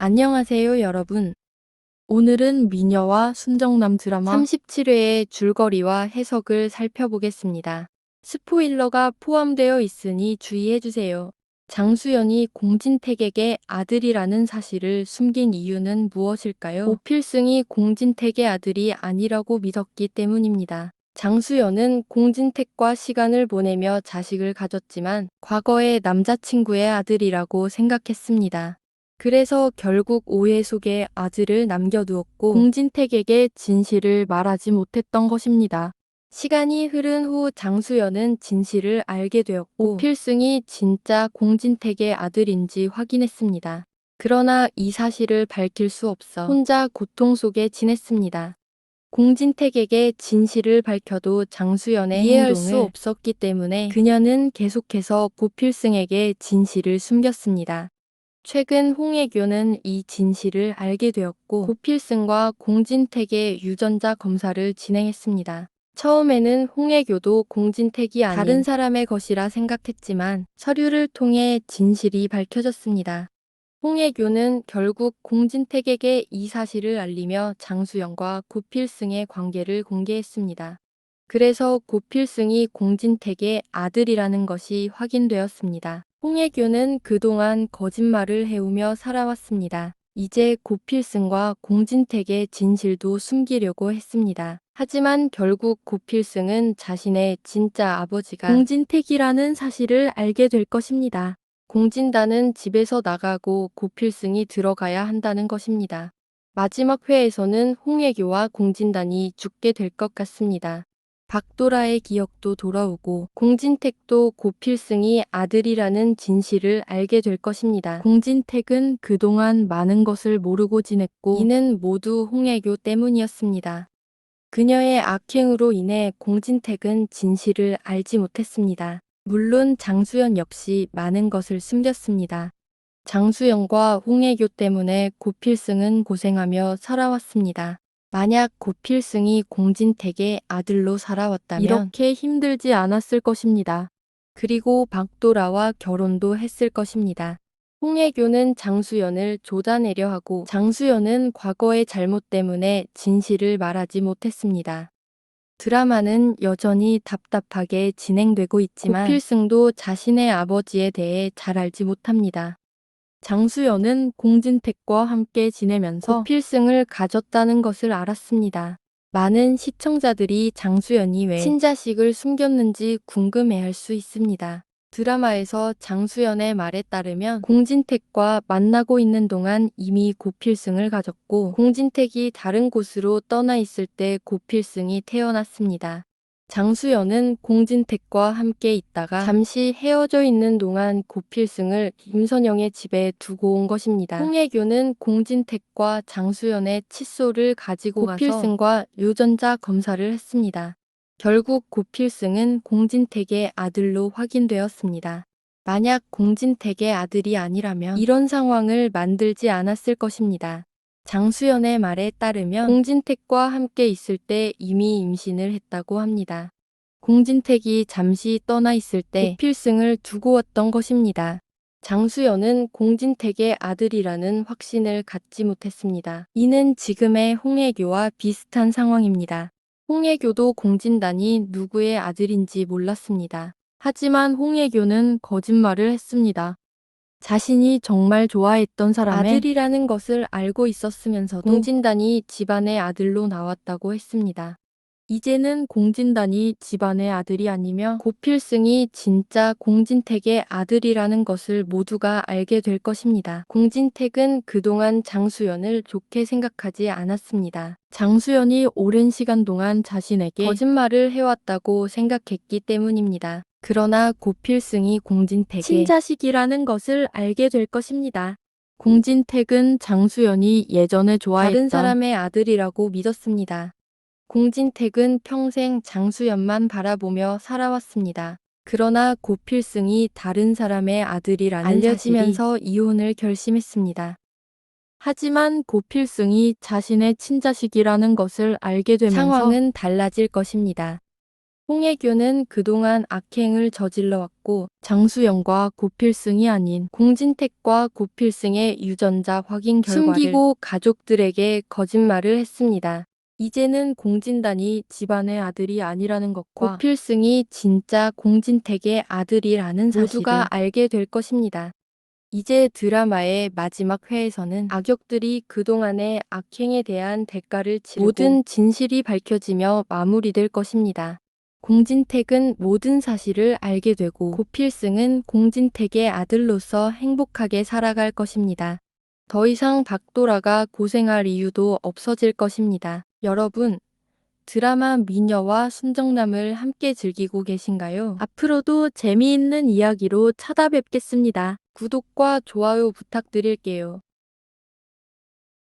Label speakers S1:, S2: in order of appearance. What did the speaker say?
S1: 안녕하세요, 여러분. 오늘은 미녀와 순정남 드라마 37회의 줄거리와 해석을 살펴보겠습니다. 스포일러가 포함되어 있으니 주의해주세요. 장수연이 공진택에게 아들이라는 사실을 숨긴 이유는 무엇일까요? 오필승이 공진택의 아들이 아니라고 믿었기 때문입니다. 장수연은 공진택과 시간을 보내며 자식을 가졌지만 과거의 남자친구의 아들이라고 생각했습니다. 그래서 결국 오해 속에 아들을 남겨두었고 공진택에게 진실을 말하지 못했던 것입니다. 시간이 흐른 후 장수연은 진실을 알게 되었고 오필승이 진짜 공진택의 아들인지 확인했습니다. 그러나 이 사실을 밝힐 수 없어 혼자 고통 속에 지냈습니다. 공진택에게 진실을 밝혀도 장수연의 이해할 수 없었기 때문에 그녀는 계속해서 고필승에게 진실을 숨겼습니다. 최근 홍혜교는 이 진실을 알게 되었고 고필승과 공진택의 유전자 검사를 진행했습니다. 처음에는 홍혜교도 공진택이 아닌 다른 사람의 것이라 생각했지만 서류를 통해 진실이 밝혀졌습니다. 홍혜교는 결국 공진택에게 이 사실을 알리며 장수영과 고필승의 관계를 공개했습니다. 그래서 고필승이 공진택의 아들이라는 것이 확인되었습니다. 홍혜교는 그동안 거짓말을 해오며 살아왔습니다. 이제 고필승과 공진택의 진실도 숨기려고 했습니다. 하지만 결국 고필승은 자신의 진짜 아버지가 공진택이라는 사실을 알게 될 것입니다. 공진단은 집에서 나가고 고필승이 들어가야 한다는 것입니다. 마지막 회에서는 홍혜교와 공진단이 죽게 될 것 같습니다. 박도라의 기억도 돌아오고 공진택도 고필승이 아들이라는 진실을 알게 될 것입니다. 공진택은 그동안 많은 것을 모르고 지냈고 이는 모두 홍혜교 때문이었습니다. 그녀의 악행으로 인해 공진택은 진실을 알지 못했습니다. 물론 장수연 역시 많은 것을 숨겼습니다. 장수연과 홍혜교 때문에 고필승은 고생하며 살아왔습니다. 만약 고필승이 공진택의 아들로 살아왔다면 이렇게 힘들지 않았을 것입니다. 그리고 박도라와 결혼도 했을 것입니다. 홍혜교는 장수연을 조자내려 하고 장수연은 과거의 잘못 때문에 진실을 말하지 못했습니다. 드라마는 여전히 답답하게 진행되고 있지만 고필승도 자신의 아버지에 대해 잘 알지 못합니다. 장수연은 공진택과 함께 지내면서 고필승을 가졌다는 것을 알았습니다. 많은 시청자들이 장수연이 왜 친자식을 숨겼는지 궁금해할 수 있습니다. 드라마에서 장수연의 말에 따르면 공진택과 만나고 있는 동안 이미 고필승을 가졌고 공진택이 다른 곳으로 떠나 있을 때 고필승이 태어났습니다. 장수연은 공진택과 함께 있다가 잠시 헤어져 있는 동안 고필승을 임선영의 집에 두고 온 것입니다. 홍혜교는 공진택과 장수연의 칫솔을 가지고 고필승과 유전자 검사를 했습니다. 결국 고필승은 공진택의 아들로 확인되었습니다. 만약 공진택의 아들이 아니라면 이런 상황을 만들지 않았을 것입니다. 장수연의 말에 따르면 공진택과 함께 있을 때 이미 임신을 했다고 합니다. 공진택이 잠시 떠나 있을 때 고필승을 두고 왔던 것입니다. 장수연은 공진택의 아들이라는 확신을 갖지 못했습니다. 이는 지금의 홍혜교와 비슷한 상황입니다. 홍혜교도 공진단이 누구의 아들인지 몰랐습니다. 하지만 홍혜교는 거짓말을 했습니다. 자신이 정말 좋아했던 사람의 아들이라는 것을 알고 있었으면서도 공진단이 집안의 아들로 나왔다고 했습니다. 이제는 공진단이 집안의 아들이 아니며 고필승이 진짜 공진택의 아들이라는 것을 모두가 알게 될 것입니다. 공진택은 그동안 장수연을 좋게 생각하지 않았습니다. 장수연이 오랜 시간 동안 자신에게 거짓말을 해왔다고 생각했기 때문입니다. 그러나 고필승이 공진택의 친자식이라는 것을 알게 될 것입니다. 공진택은 장수연이 예전에 좋아했던 다른 사람의 아들이라고 믿었습니다. 공진택은 평생 장수연만 바라보며 살아왔습니다. 그러나 고필승이 다른 사람의 아들이라는 알려지면서 이혼을 결심했습니다. 하지만 고필승이 자신의 친자식이라는 것을 알게 되면서 상황은 달라질 것입니다. 홍혜교는 그동안 악행을 저질러왔고 장수영과 고필승이 아닌 공진택과 고필승의 유전자 확인 결과를 숨기고 가족들에게 거짓말을 했습니다. 이제는 공진단이 집안의 아들이 아니라는 것과 고필승이 진짜 공진택의 아들이라는 사실을 모두가 알게 될 것입니다. 이제 드라마의 마지막 회에서는 악역들이 그동안의 악행에 대한 대가를 치르고 모든 진실이 밝혀지며 마무리될 것입니다. 공진택은 모든 사실을 알게 되고 고필승은 공진택의 아들로서 행복하게 살아갈 것입니다. 더 이상 박도라가 고생할 이유도 없어질 것입니다. 여러분, 드라마 미녀와 순정남을 함께 즐기고 계신가요? 앞으로도 재미있는 이야기로 찾아뵙겠습니다. 구독과 좋아요 부탁드릴게요.